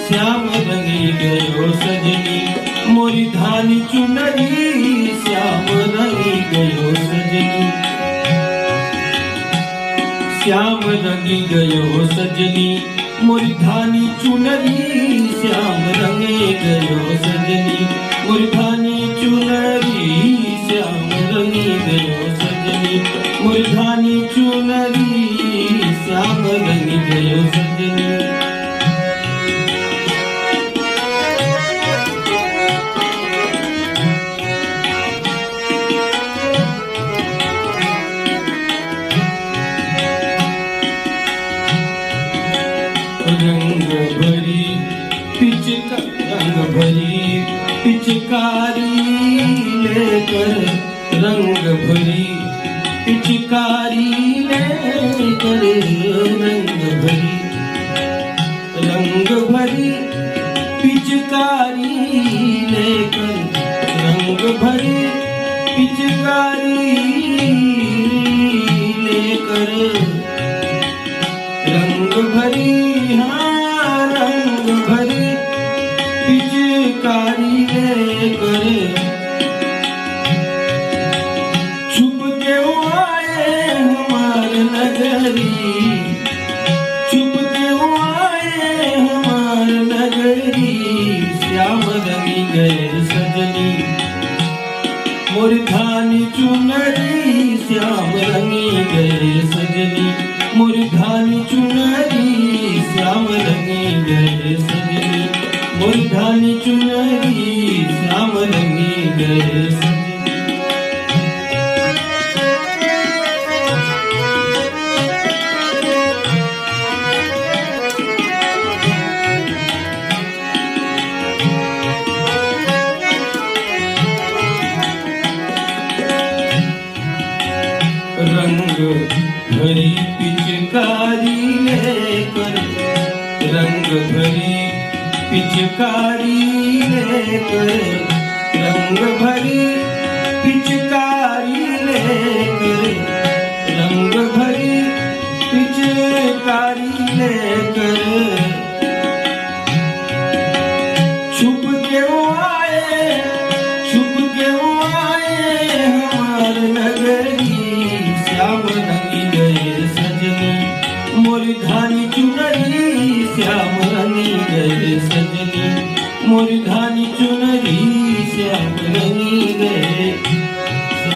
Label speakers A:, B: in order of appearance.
A: श्याम रंगी गयो सजनी मोरी धानी चुनरी, श्याम रंगी गयो सजनी, श्याम रंगी गयो सजनी मोरी धानी चुनरी, श्याम रंगे गयो सजनी मोरी धानी चुनरी, श्याम रंगी गयो सजनी मोरी धानी चुनरी, श्याम रंगी गयो सजनी। रंग भरी पिचकारी लेकर, रंग भरी पिचकारी लेकर, रंग भरी पिचकारी लेकर, रंग भरी पिचकारी लेकर, रंग भरी रंग भरी पिचकारी लेकर, छुप के वो आए हमार नगरी, छुप के वो आए हमार नगरी, श्याम रंगी गए सजनी मोरी धानी चुनरी, श्याम रंगी गए सजनी मोरी धानी चुनरी, श्याम रंगी गए सजनी मोरी धानी चुनरी, श्याम रंगी गए सजनी। रंग भरी पिचकारी लेकर, रंग भरी पिचकारी लेकर, रंग भरी पिचकारी लेकर, रंग भरी पिचकारी लेकर,